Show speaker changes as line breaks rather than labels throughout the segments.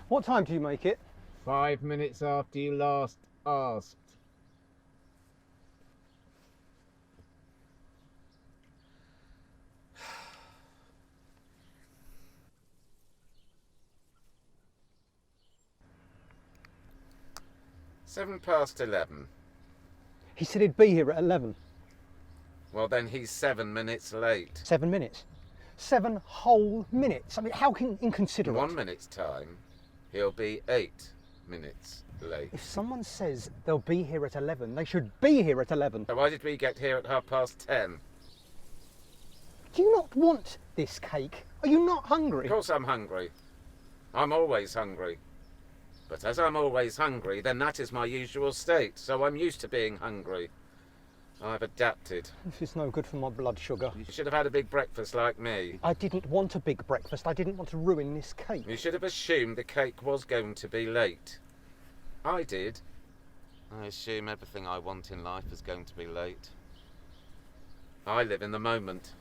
What time do you make it?
5 minutes after you last asked. Seven past 11.
He said he'd be here at 11.
Well, then he's 7 minutes late.
7 minutes? 7 whole minutes? I mean, how inconsiderate.
In 1 minute's time, he'll be 8 minutes late.
If someone says they'll be here at 11, they should be here at 11.
So why did we get here at 10:30?
Do you not want this cake? Are you not hungry?
Of course I'm hungry. I'm always hungry. But as I'm always hungry, then that is my usual state, so I'm used to being hungry. I've adapted.
This is no good for my blood sugar.
You should have had a big breakfast like me.
I didn't want a big breakfast. I didn't want to ruin this cake.
You should have assumed the cake was going to be late. I did. I assume everything I want in life is going to be late. I live in the moment.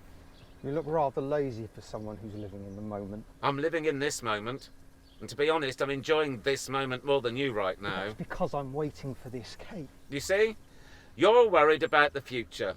You look rather lazy for someone who's living in the moment.
I'm living in this moment. And to be honest, I'm enjoying this moment more than you right now.
That's because I'm waiting for this cake.
You see? You're worried about the future.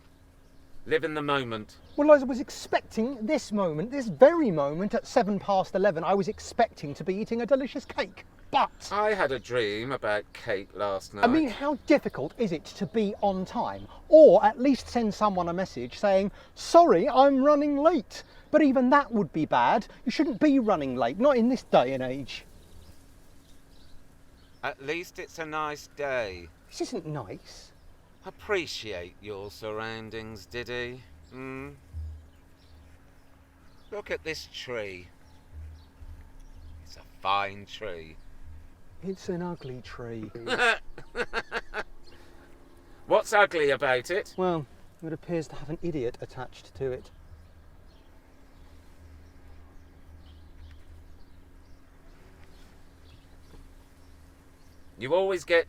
Live in the moment.
Well, I was expecting this moment, this very moment at 7 past 11, I was expecting to be eating a delicious cake. But
I had a dream about cake last night.
I mean, how difficult is it to be on time? Or at least send someone a message saying, sorry, I'm running late. But even that would be bad. You shouldn't be running late, not in this day and age.
At least it's a nice day.
This isn't nice.
Appreciate your surroundings, Diddy. Look at this tree. It's a fine tree.
It's an ugly tree.
What's ugly about it?
Well, it appears to have an idiot attached to it.
You always get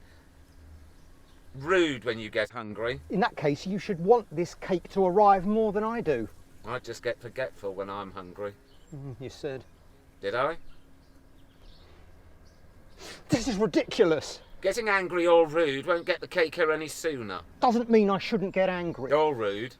rude when you get hungry.
In that case, you should want this cake to arrive more than I do.
I just get forgetful when I'm hungry.
You said.
Did I?
This is ridiculous.
Getting angry or rude won't get the cake here any sooner.
Doesn't mean I shouldn't get angry.
You're rude.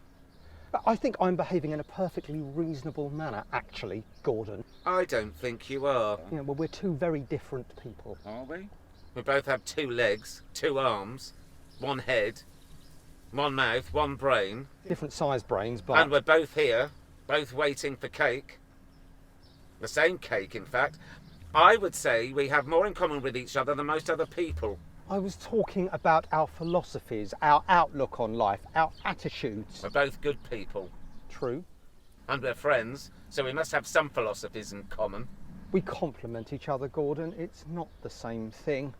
I think I'm behaving in a perfectly reasonable manner, actually, Gordon.
I don't think you are.
You know, well, we're two very different people.
Are we? We both have 2 legs, 2 arms, 1 head, 1 mouth, 1 brain.
Different sized brains, but...
And we're both here, both waiting for cake. The same cake, in fact. I would say we have more in common with each other than most other people.
I was talking about our philosophies, our outlook on life, our attitudes.
We're both good people.
True.
And we're friends, so we must have some philosophies in common.
We complement each other, Gordon. It's not the same thing.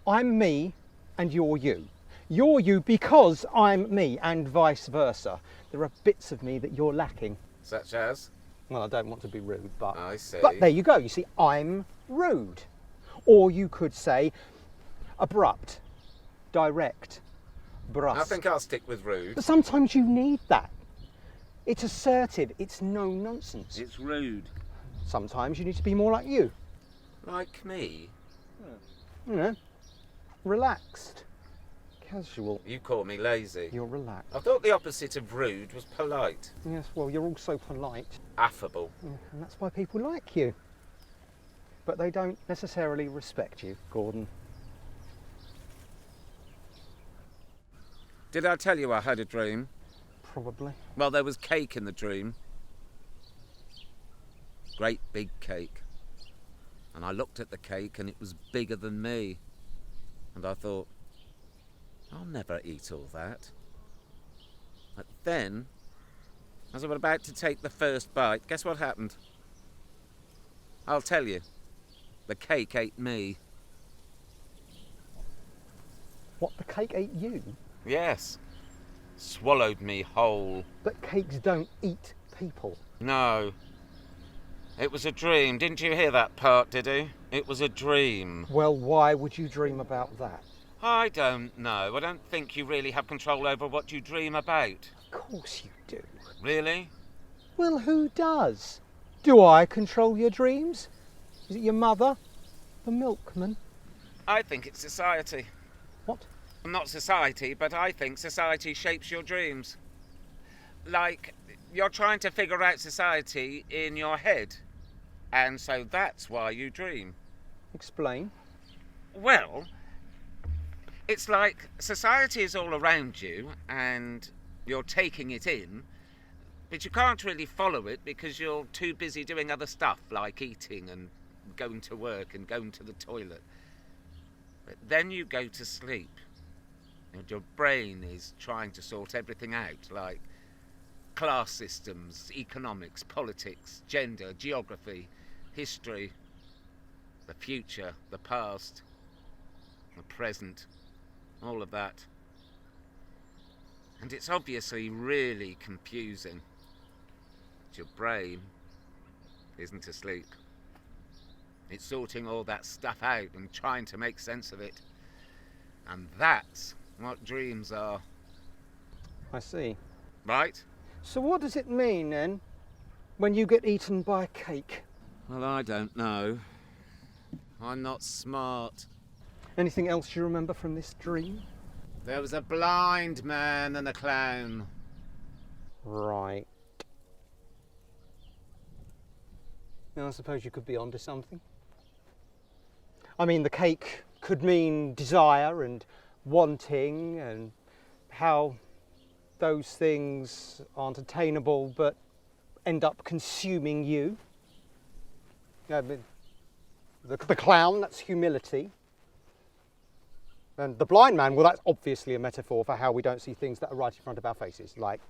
I'm me and you're you. You're you because I'm me and vice versa. There are bits of me that you're lacking.
Such as?
Well, I don't want to be rude, but...
I see.
But there you go. You see, I'm rude. Or you could say abrupt, direct, brusque.
I think I'll stick with rude.
But sometimes you need that. It's assertive. It's no nonsense.
It's rude.
Sometimes you need to be more like you.
Like me?
You know, relaxed, casual.
You call me lazy.
You're relaxed.
I thought the opposite of rude was polite.
Yes, well, you're also polite.
Affable.
Yeah, and that's why people like you. But they don't necessarily respect you, Gordon.
Did I tell you I had a dream?
Probably.
Well, there was cake in the dream. Great big cake. And I looked at the cake and it was bigger than me. And I thought, I'll never eat all that. But then, as I was about to take the first bite, guess what happened? I'll tell you. The cake ate me.
What, the cake ate you?
Yes. Swallowed me whole.
But cakes don't eat people.
No. It was a dream. Didn't you hear that part, did you? It was a dream.
Well, why would you dream about that?
I don't know. I don't think you really have control over what you dream about.
Of course you do.
Really?
Well, who does? Do I control your dreams? Is it your mother? The milkman?
I think it's society.
What?
Not society, but I think society shapes your dreams. Like, you're trying to figure out society in your head. And so that's why you dream.
Explain.
Well, it's like society is all around you and you're taking it in, but you can't really follow it because you're too busy doing other stuff like eating and going to work and going to the toilet. But then you go to sleep and your brain is trying to sort everything out, like class systems, economics, politics, gender, geography, history, the future, the past, the present, all of that. And it's obviously really confusing. But your brain isn't asleep. It's sorting all that stuff out and trying to make sense of it. And that's what dreams are.
I see.
Right?
So what does it mean then, when you get eaten by a cake?
Well, I don't know. I'm not smart.
Anything else you remember from this dream?
There was a blind man and a clown.
Right. Now, I suppose you could be onto something. I mean, the cake could mean desire and wanting and how those things aren't attainable but end up consuming you. I mean, the clown, that's humility. And the blind man, well, that's obviously a metaphor for how we don't see things that are right in front of our faces, like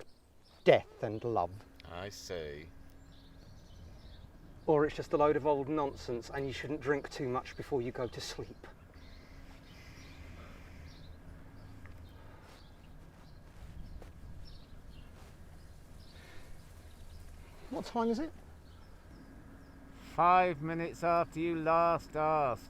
death and love.
I see.
Or it's just a load of old nonsense and you shouldn't drink too much before you go to sleep. What time is it?
5 minutes after you last asked.